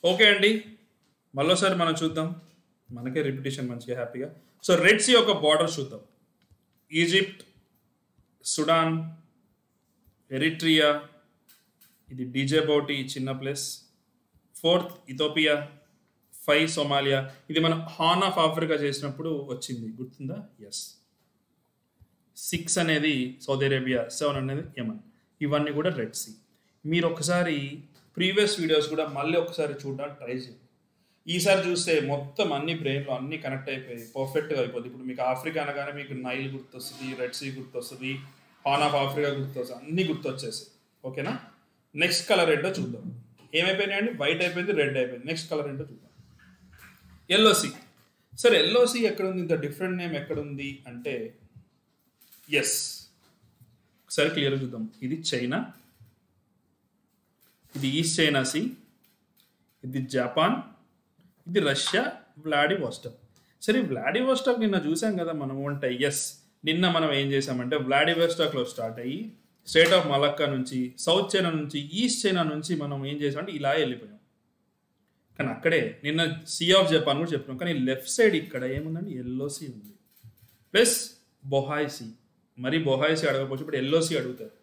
ఓకే అండి. మళ్ళీసారి మనం చూద్దాం, మనకే రిపిటేషన్ మంచిగా హ్యాపీగా. సో రెడ్ సీ యొక్క బార్డర్ చూద్దాం. ఈజిప్ట్, సుడాన్, ఎరిట్రియా, ఇది డీజేబౌటీ చిన్న ప్లేస్, 4th ఇథియోపియా, 5 సోమాలియా. ఇది మనం హార్న్ ఆఫ్ ఆఫ్రికా చేసినప్పుడు వచ్చింది, గుర్తుందా? ఎస్. 6 అనేది సౌదీ అరేబియా, 7 అనేది యెమెన్. ఇవన్నీ కూడా రెడ్ సీ. మీరు ఒకసారి ప్రీవియస్ వీడియోస్ కూడా మళ్ళీ ఒకసారి చూడడానికి ట్రై చేయండి. ఈసారి చూస్తే మొత్తం అన్ని బ్రెయిన్లో అన్ని కనెక్ట్ అయిపోయి పర్ఫెక్ట్గా అయిపోతుంది. ఇప్పుడు మీకు ఆఫ్రికా అనగానే మీకు నైల్ గుర్తొస్తుంది, రెడ్ సీ గుర్తొస్తుంది, హార్న్ ఆఫ్ ఆఫ్రికా గుర్తొస్తుంది, అన్నీ గుర్తొచ్చేసి. ఓకేనా? నెక్స్ట్ కలర్ ఏంటో చూద్దాం. ఏమైపోయినాయండి? వైట్ అయిపోయింది, రెడ్ అయిపోయింది. నెక్స్ట్ కలర్ ఏంటో చూద్దాం. Yellow Sea. సరే ఎల్లో సీ ఎక్కడుంది? ఇంత డిఫరెంట్ నేమ్ ఎక్కడుంది అంటే ఎస్, ఒకసారి క్లియర్గా చూద్దాం. ఇది చైనా, ఇది ఈస్ట్ చైనా సీ, ఇది జపాన్, ఇది రష్యా, వ్లాడివోస్టాక్. సరే వ్లాడివోస్టాక్ నిన్న చూసాం కదా మనం అంటే. ఎస్, నిన్న మనం ఏం చేసామంటే వ్లాడివోస్టాక్లో స్టార్ట్ అయ్యి స్టేట్ ఆఫ్ మలక్కా నుంచి, సౌత్ చైనా నుంచి, ఈస్ట్ చైనా నుంచి మనం ఏం చేసామంటే ఇలా వెళ్ళిపోయాం. కానీ అక్కడే నిన్న సీ ఆఫ్ జపాన్ కూడా చెప్పినాం. కానీ లెఫ్ట్ సైడ్ ఇక్కడ ఏముందండి? ఎల్లో సీ ఉంది, ప్లస్ బొహాయ్ సీ. మరి బొహాయ్ సీ అడగకపోవచ్చు, ఇప్పుడు ఎల్లో సీ అడుగుతారు.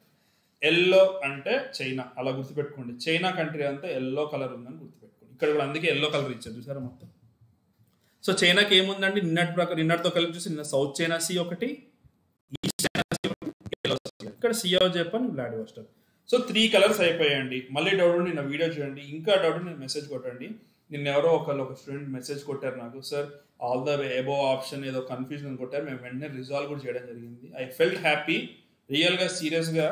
ఎల్లో అంటే చైనా, అలా గుర్తుపెట్టుకోండి. చైనా కంట్రీ అంతా ఎల్లో కలర్ ఉందని గుర్తుపెట్టుకోండి. ఇక్కడ కూడా అందుకే ఎల్లో కలర్ ఇచ్చారు, చూసారా మొత్తం. సో చైనాకి ఏముందండి నిన్నటితో కలిపి చూసి నిన్న సౌత్ చైనా సీ ఒకటి, ఈస్ట్ చైనా సీ ఒకటి, yellow sea. ఇక్కడ see of Japan, Vladivostok. So 3 colours అయిపోయాయండి. మళ్ళీ డౌట్ ఉండి నిన్న వీడియో చూడండి, ఇంకా డౌట్ నేను మెసేజ్ కొట్టండి. నిన్న ఎవరో ఒక స్టూడెంట్ మెసేజ్ కొట్టారు నాకు, sir all the way above option ఏదో కన్ఫ్యూజన్ కొట్టారు, మేము వెంటనే రిజాల్వ్ కూడా చేయడం జరిగింది. ఐ ఫెల్ట్ హ్యాపీ, రియల్గా సీరియస్గా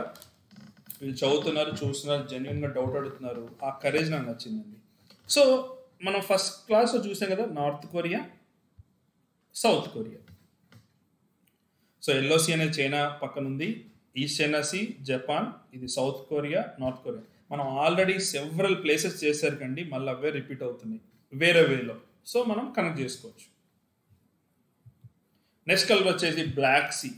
వీళ్ళు చదువుతున్నారు, చూస్తున్నారు, జెన్యున్గా డౌట్ అడుగుతున్నారు. ఆ కరేజ్ నాకు నచ్చిందండి. సో మనం ఫస్ట్ క్లాస్లో చూసాం కదా, North Korea, South Korea. So Yellow Sea అనేది చైనా పక్కన ఉంది, ఈస్ట్ చైనా సీ జపాన్, ఇది సౌత్ కొరియా, నార్త్ కొరియా. మనం ఆల్రెడీ సెవరల్ ప్లేసెస్ చేశారు కండి, మళ్ళీ అవే రిపీట్ అవుతున్నాయి వేరే వేలో. సో మనం కనెక్ట్ చేసుకోవచ్చు. నెక్స్ట్ కలర్ వచ్చేసి Black Sea.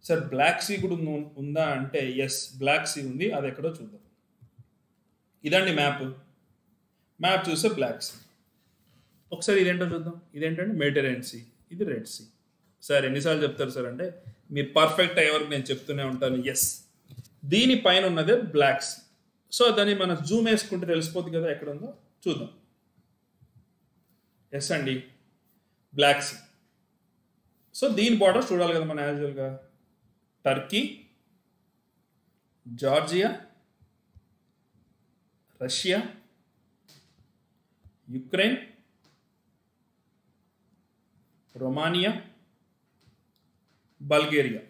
Sir Black Sea కూడా ఉందా అంటే ఎస్, బ్లాక్ సీ ఉంది. అది ఎక్కడో చూద్దాం. ఇదండి మ్యాప్ చూస్తే బ్లాక్ సీ. ఒకసారి ఇదేంటో చూద్దాం. ఇదేంటంటే మెడిటరేనియన్ సీ, ఇది రెడ్ సీ. సార్ ఎన్నిసార్లు చెప్తారు సార్ అంటే మీరు పర్ఫెక్ట్ అయ్యే వరకు నేను చెప్తూనే ఉంటాను. ఎస్, దీనిపైన ఉన్నదే బ్లాక్ సీ. సో దాన్ని మనం జూమ్ వేసుకుంటే తెలిసిపోతుంది కదా ఎక్కడ ఉందో, చూద్దాం. ఎస్ అండి, బ్లాక్ సీ. సో దీని బార్డర్ చూడాలి కదా మనం యాజువల్గా. Turkey, Georgia, Russia, Ukraine, Romania, Bulgaria.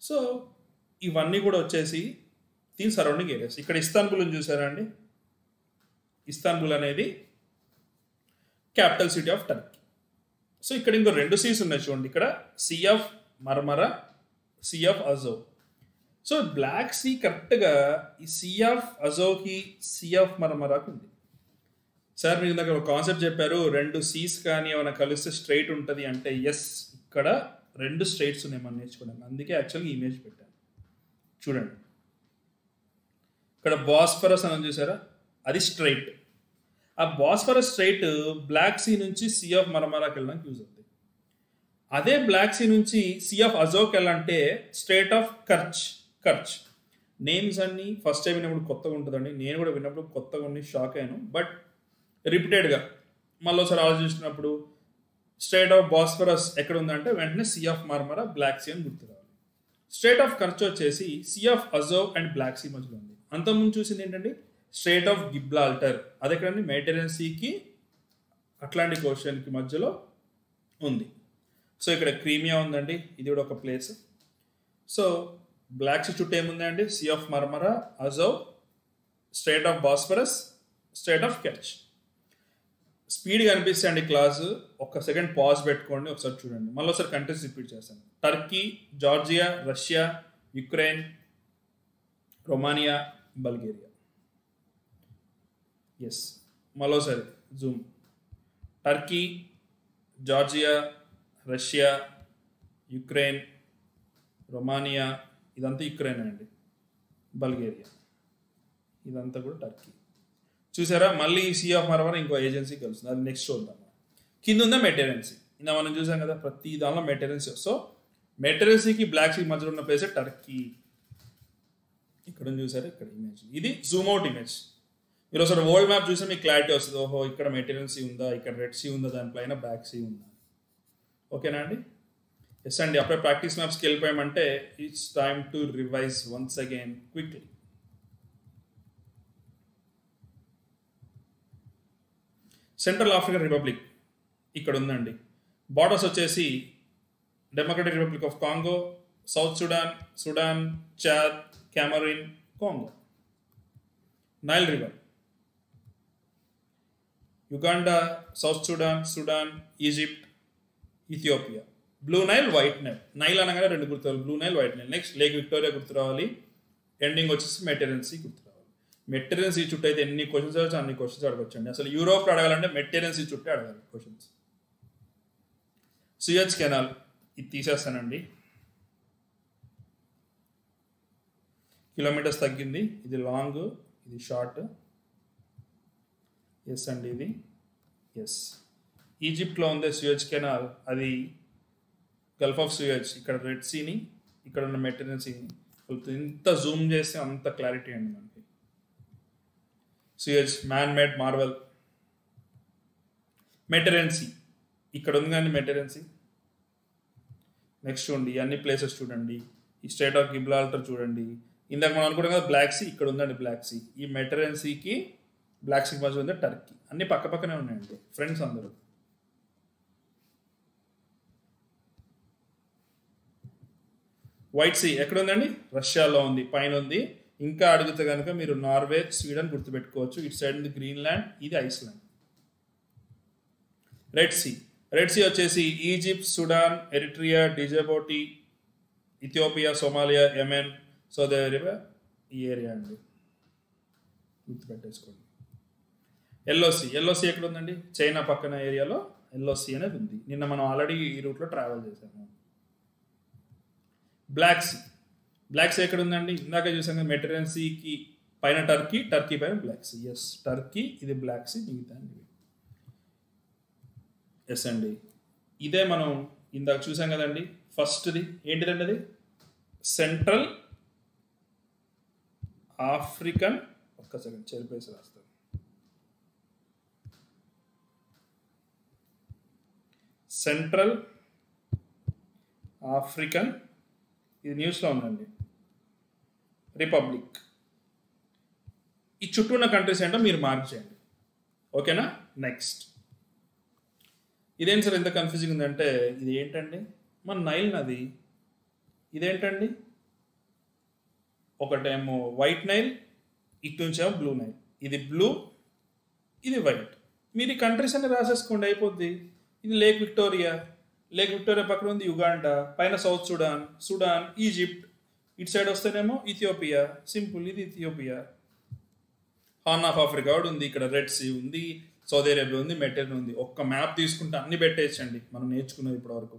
So ఇవన్నీ కూడా వచ్చేసి దీని సరౌండింగ్ ఏరియాస్. ఇక్కడ ఇస్తాన్బుల్ చూసారా అండి, ఇస్తాన్బుల్ అనేది capital city of Turkey. So ఇక్కడ ఇంకో 2 సీస్ ఉన్నాయి చూడండి, ఇక్కడ see of Marmara, sea of Azov. So black sea కరెక్ట్గా ఈ సీ ఆఫ్ అజోకి, సీ ఆఫ్ మర్మరాకు ఉంది. సార్ మీరు దగ్గర ఒక కాన్సెప్ట్ చెప్పారు, 2 సీస్ కానీ ఏమైనా కలిస్తే స్ట్రైట్ ఉంటుంది అంటే ఎస్, ఇక్కడ 2 స్ట్రైట్స్ ఉన్నాయి మనం నేర్చుకోవడానికి. అందుకే యాక్చువల్గా ఇమేజ్ పెట్టాను. చూడండి, ఇక్కడ బాస్ఫరస్ అని చూసారా, అది స్ట్రైట్. ఆ బాస్ఫరస్ స్ట్రైట్ బ్లాక్ సీ నుంచి సీ ఆఫ్ మర్మరాకి వెళ్ళడానికి యూజ్ అవుతుంది. అదే బ్లాక్ సీ నుంచి సీ ఆఫ్ అజోకి వెళ్ళాలంటే స్ట్రైట్ ఆఫ్ కర్చ్. నేమ్స్ అన్ని ఫస్ట్ టైం విన్నప్పుడు కొత్తగా ఉంటుందండి. నేను కూడా విన్నప్పుడు కొత్తగా ఉండి షాక్ అయ్యాను. బట్ రిపీటెడ్గా మళ్ళీ ఒకసారి ఆలోచిస్తున్నప్పుడు స్ట్రైట్ ఆఫ్ బాస్ఫరస్ ఎక్కడ ఉందంటే వెంటనే Sea of Marmara, Black Sea అని గుర్తు రావాలి. స్ట్రైట్ ఆఫ్ కర్చ్ వచ్చేసి Sea of Azov and Black see మధ్యలో ఉంది. అంతకుముందు చూసింది ఏంటంటే స్ట్రైట్ ఆఫ్ గిబ్రాల్టర్, అది ఎక్కడండి మెడిటరేనియన్ సీకి అట్లాంటిక్ ఓషన్కి మధ్యలో ఉంది. సో ఇక్కడ క్రీమియా ఉందండి, ఇది కూడా ఒక ప్లేస్. సో బ్లాక్ సీ చుట్టూ ఏముంది అండి, sea of Marmara, Azov, strait of Bosphorus, strait of Kerch. స్పీడ్గా అనిపిస్తే అండి క్లాసు, ఒక్క సెకండ్ పాజ్ పెట్టుకోండి, ఒకసారి చూడండి. మళ్ళీ ఒకసారి కంట్రీస్ రిపీట్ చేస్తాను. Turkey, Georgia, Russia, Ukraine, Romania, Bulgaria. Yes, మరోసారి zoom. Turkey, Georgia, Russia, Ukraine, Romania, ఇదంతా యుక్రెయిన్ అండి. బల్గేరియా, ఇదంతా కూడా టర్కీ. చూసారా, మళ్ళీ సీ ఆఫ్ మర్మరా ఇంకో ఏజెన్సీ కలుస్తుంది, అది నెక్స్ట్ చూద్దాం. కింద ఉందా మెడిటరేనియన్ సీ, ఇందా మనం చూసాం కదా, ప్రతి దానిలో మెడిటరేనియన్ సీ. సో మెడిటరేనియన్ సీకి బ్లాక్ సీ మధ్యలో ఉన్న ప్లేస్ టర్కీ. ఇక్కడ చూసారా, ఇక్కడ ఇమేజ్, ఇది జూమ్ అవుట్ ఇమేజ్. మీరు ఒకసారి వరల్డ్ మ్యాప్ చూస్తే మీకు క్లారిటీ వస్తుంది. ఓహో, ఇక్కడ మెడిటరేనియన్ సీ ఉందా, ఇక్కడ రెడ్ సీ ఉందా, దానిపైన బ్లాక్ సీ ఉందా. ఓకేనా అండి? ఎస్ అండి, అప్పుడే ప్రాక్టీస్ మ్యాప్స్కి వెళ్ళిపోయామంటే it's time to revise once again quickly. Central African republic ఇక్కడ ఉందండి. బార్డర్స్ వచ్చేసి democratic republic of Congo, south Sudan, Chad, Cameroon, Congo. Nile river, Uganda, south Sudan, Egypt, Ethiopia. Blue Nile, white Nile. Nile అనగానే 2 గుర్తు రావాలి, blue Nile, white Nile. Next lake Victoria గుర్తు రావాలి. Ending వచ్చేసి Mediterranean see గుర్తు రావాలి. Mediterranean see చుట్టూ అయితే ఎన్ని క్వశ్చన్స్ అడగచ్చు, అన్ని క్వశ్చన్స్ అడగొచ్చండి. అసలు యూరోప్ అడగాలంటే మెడిటరేనియన్ సీ చుట్టూ అడగాలి క్వశ్చన్స్. సూయజ్ కెనాల్, ఇది తీసేస్తానండి, కిలోమీటర్స్ తగ్గింది. ఇది లాంగ్, ఇది షార్ట్. ఎస్ అండి, ఇది ఎస్. ఈజిప్ట్లో ఉంది సూయజ్ కెనాల్, అది గల్ఫ్ ఆఫ్ సూయజ్. ఇక్కడ రెడ్ సీని, ఇక్కడ ఉన్న మెడిటరేనియన్ సీని ఇంత జూమ్ చేస్తే అంత క్లారిటీ అండి మనకి. Suez man made marvel. Mediterranean Sea ఇక్కడ ఉంది కానీ మెడిటరేనియన్ సీ. నెక్స్ట్ చూడండి అన్ని ప్లేసెస్ చూడండి. ఈ స్ట్రైట్ ఆఫ్ గిబ్రాల్టర్ చూడండి. ఇందాక మనం అనుకున్నాం కదా బ్లాక్ సీ, ఇక్కడ ఉందండి బ్లాక్ సీ. ఈ మెడిటరేనియన్ సీకి బ్లాక్ సీకి మధ్య ఉంది టర్కీ. అన్ని పక్క పక్కనే ఉన్నాయండి ఫ్రెండ్స్ అందరూ. వైట్ సీ ఎక్కడ ఉందండి? రష్యాలో ఉంది, పైన ఉంది. ఇంకా అడిగితే కనుక మీరు నార్వే, స్వీడన్ గుర్తుపెట్టుకోవచ్చు. ఇటు సైడ్ ఉంది గ్రీన్లాండ్, ఇది Iceland. Red see, red sea వచ్చేసి Egypt, Sudan, Eritrea, Djibouti, Ethiopia, Somalia, Yemen, Saudi Arabia, ఈ ఏరియా అండి, గుర్తుపెట్టేసుకోండి. ఎల్లో సీ, ఎల్లో సీ ఎక్కడ ఉందండి? చైనా పక్కన ఏరియాలో ఎల్లో సీ అనేది ఉంది. నిన్న మనం ఆల్రెడీ ఈ రూట్లో ట్రావెల్ చేసాము. బ్లాక్ సీ, బ్లాక్ సీ ఎక్కడ ఉందండి? ఇందాక చూసాం కదా మెడిటరేనియన్ సీకి పైన టర్కీ, టర్కీ పైన బ్లాక్ సీ. ఎస్, టర్కీ, ఇది బ్లాక్ సీ, మిగతా ఎస్ అండి. ఇదే మనం ఇందాక చూసాం కదండి. ఫస్ట్ది ఏంటిదండి? అది సెంట్రల్ ఆఫ్రికన్, ఒక్క సెకండ్ చెరిపేసి రాస్తాను. సెంట్రల్ ఆఫ్రికన్, ఇది న్యూస్లో ఉందండి, రిపబ్లిక్. ఈ చుట్టూ ఉన్న కంట్రీస్ ఏంటో మీరు మార్క్ చేయండి, ఓకేనా? నెక్స్ట్ ఇదేంటి సార్ ఎంత కన్ఫ్యూజింగ్ ఉందంటే, ఇది ఏంటండి? మన నైల్ నది. ఇదేంటండి? ఒకటేమో వైట్ నైల్, ఇటు నుంచేమో బ్లూ నైల్. ఇది బ్లూ, ఇది వైట్. మీరు ఈ కంట్రీస్ అన్ని రాసేసుకోండి, అయిపోద్ది. ఇది లేక్ విక్టోరియా, లేక్ విక్టోరియా పక్కన ఉంది యుగాండా, పైన సౌత్ సుడాన్, సుడాన్, ఈజిప్ట్, ఇటు సైడ్ వస్తేనేమో ఇథియోపియా. సింపుల్, ఇది ఇథియోపియా. హార్న్ ఆఫ్ ఆఫ్రికా కూడా ఉంది, ఇక్కడ రెడ్ సీ ఉంది, సౌదీ అరేబియా ఉంది, మెడిటరేనియన్ ఉంది. ఒక్క మ్యాప్ తీసుకుంటే అన్ని పెట్టేయచ్చండి మనం నేర్చుకున్నది ఇప్పటివరకు.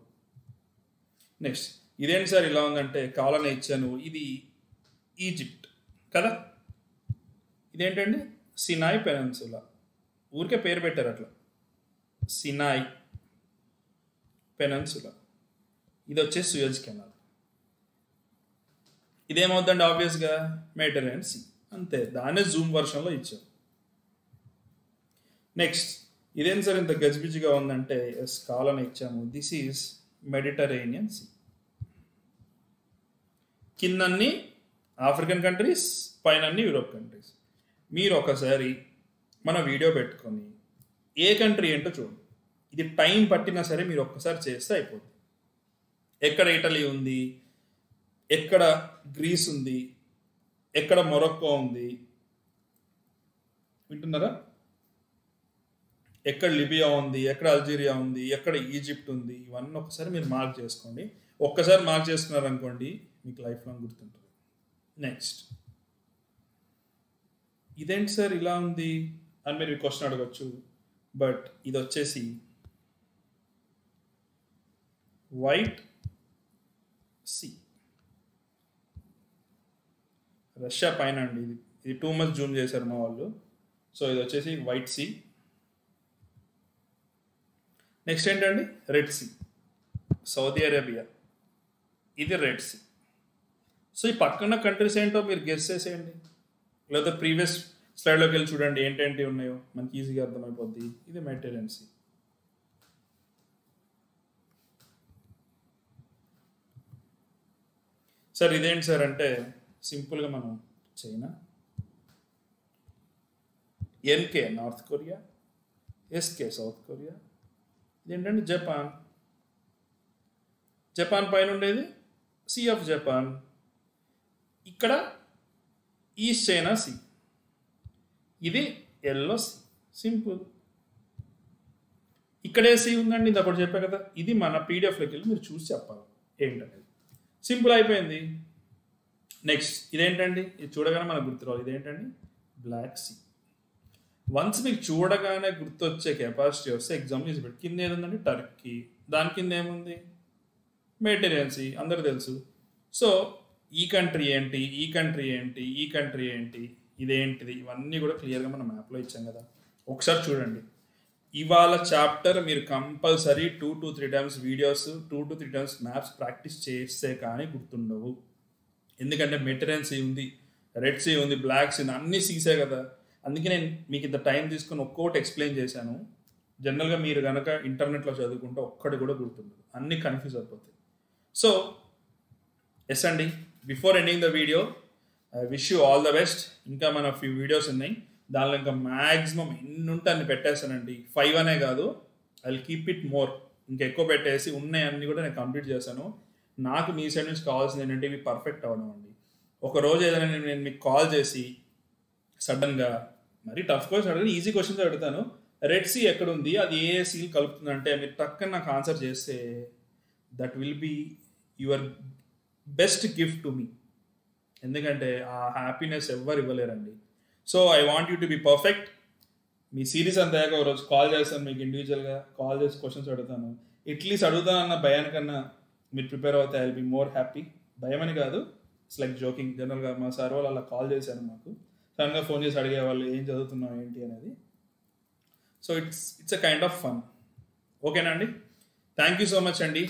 నెక్స్ట్ ఇదేంటి సార్ ఇలా ఉందంటే, కావాలని ఇచ్చాను. ఇది ఈజిప్ట్ కదా. ఇదేంటండి? సినాయ్ పెనన్సులా, ఊరికే పేరు పెట్టారు అట్లా, సినాయ్ పెనన్సులా. ఇది వచ్చేసి సూయజ్ కెనాల్. ఇదేమవుతుందండి? ఆబ్వియస్గా మెడిటరేనియన్ సీ, అంతే. దాన్నే జూమ్ వర్షన్లో ఇచ్చారు. నెక్స్ట్ ఇదేం సార్ ఇంత గజిబిజిగా ఉందంటే, ఎస్ కావాలని ఇచ్చాము. This is Mediterranean sea. కిందన్ని ఆఫ్రికన్ కంట్రీస్, పైన అన్ని యూరోప్ కంట్రీస్. మీరు ఒకసారి మన వీడియో పెట్టుకొని ఏ కంట్రీ ఏంటో చూడండి. ఇది టైం పట్టినా సరే మీరు ఒక్కసారి చేస్తే అయిపోతుంది. ఎక్కడ ఇటలీ ఉంది, ఎక్కడ గ్రీస్ ఉంది, ఎక్కడ మొరక్కో ఉంది, వింటున్నారా? ఎక్కడ లిబియా ఉంది, ఎక్కడ అల్జీరియా ఉంది, ఎక్కడ ఈజిప్ట్ ఉంది, ఇవన్నీ ఒకసారి మీరు మార్క్ చేసుకోండి. ఒక్కసారి మార్క్ చేసుకున్నారనుకోండి, మీకు లైఫ్ లాంగ్ గుర్తుంటుంది. నెక్స్ట్ ఇదేంటి సార్ ఇలా ఉంది అని మీరు క్వశ్చన్ అడగచ్చు. బట్ ఇది వచ్చేసి వైట్ సీ, రష్యా పైన అండి. ఇది టూ మచ్ జూమ్ చేశారు మా వాళ్ళు. సో ఇది వచ్చేసి వైట్ సీ. నెక్స్ట్ ఏంటండి? రెడ్ సీ, సౌదీ అరేబియా, ఇది రెడ్ సీ. సో ఈ పక్కన కంట్రీస్ ఏంటో మీరు గెస్ చేసేయండి, లేదా ప్రీవియస్ స్లైడ్లోకి వెళ్ళి చూడండి ఏంటేంటి ఉన్నాయో, మనకి ఈజీగా అర్థమైపోద్ది. ఇది మెడిటరేనియన్ సీ. సార్ ఇదేంటి సార్ అంటే, సింపుల్గా మనం China, NK North Korea, SK South Korea, ఇదేంటంటే జపాన్. జపాన్ పైన ఉండేది సీ ఆఫ్ జపాన్. ఇక్కడ ఈస్ట్ చైనా సీ, ఇది ఎల్లో సీ. సింపుల్. ఇక్కడే సీ ఉందండి, ఇది అప్పుడు చెప్పా కదా. ఇది మన పీడిఎఫ్లోకి వెళ్ళి మీరు చూసి చెప్పాలి ఏంటనేది. సింపుల్ అయిపోయింది. నెక్స్ట్ ఇదేంటండి? ఇది చూడగానే మనకు గుర్తు రావాలి. ఇదేంటండి? Black see. వన్స్ మీకు చూడగానే గుర్తొచ్చే కెపాసిటీ వస్తే ఎగ్జాంపుల్ చేసి పెట్టి, కింద ఏది ఉందండి? టర్కీ. దాని కింద ఏముంది? మెడిటరేనియన్ సీ, అందరూ తెలుసు. సో ఈ కంట్రీ ఏంటి, ఈ కంట్రీ ఏంటి, ఈ కంట్రీ ఏంటి, ఇదేంటిది, ఇవన్నీ కూడా క్లియర్గా మనం మ్యాప్లో ఇచ్చాం కదా. ఒకసారి చూడండి. ఇవాళ చాప్టర్ మీరు compulsory 2 to 3 times videos, 2 to 3 times maps practice చేస్తే కానీ గుర్తుండవు. ఎందుకంటే మెడిటరేనియన్ సీ ఉంది, రెడ్ సీ ఉంది, బ్లాక్ సీ ఉంది, అన్ని సీసే కదా. అందుకే నేను మీకు ఇంత టైం తీసుకొని ఒక్కోటి ఎక్స్ప్లెయిన్ చేశాను. జనరల్గా మీరు కనుక ఇంటర్నెట్లో చదువుకుంటే ఒక్కటి కూడా గుర్తుండదు, అన్నీ కన్ఫ్యూజ్ అయిపోతాయి. సో ఎస్ అండి, before ending the video I wish you all the best. ఇంకా మన ఫ్యూ వీడియోస్ ఉన్నాయి, దానిలో ఇంకా మ్యాక్సిమం ఎన్ని ఉంటే అన్ని పెట్టేస్తానండి. 5 అనే కాదు, I will keep it more, ఇంకా ఎక్కువ పెట్టేసి ఉన్నాయి అన్ని కూడా నేను కంప్లీట్ చేశాను. నాకు మీ సైడ్ నుంచి కావాల్సింది ఏంటంటే ఇవి పర్ఫెక్ట్ అవ్వడం అండి. ఒక రోజు ఏదైనా నేను మీకు కాల్ చేసి సడన్గా మరి టఫ్ క్వశ్చన్ అడిగిన ఈజీ క్వశ్చన్స్ అడుగుతాను, రెడ్ సీ ఎక్కడుంది, అది ఏ సీల్ కలుపుతుంది అంటే మీరు టక్కన నాకు ఆన్సర్ చేస్తే that will be your best gift to me. ఎందుకంటే ఆ హ్యాపీనెస్ ఎవ్వరు ఇవ్వలేరండి. So I want you to be perfect. మీ సిరీస్ అంతయాక ఒక రోజు కాల్ చేస్తాను, మీకు ఇండివిజువల్గా కాల్ చేసి క్వశ్చన్స్ అడుగుతాను. అట్లీస్ట్ అడుగుతానన్న భయానికన్నా మీరు ప్రిపేర్ అవుతే I will be more happy. భయం అని కాదు, ఇట్స్ లైక్ జోకింగ్. జనరల్గా మా సార్ వాళ్ళు అలా కాల్ చేశాను మాకు, సడన్గా ఫోన్ చేసి అడిగేవాళ్ళు ఏం చదువుతున్నావు ఏంటి అనేది. So it's a kind of fun. ఓకేనా అండి? థ్యాంక్ యూ సో మచ్ అండి.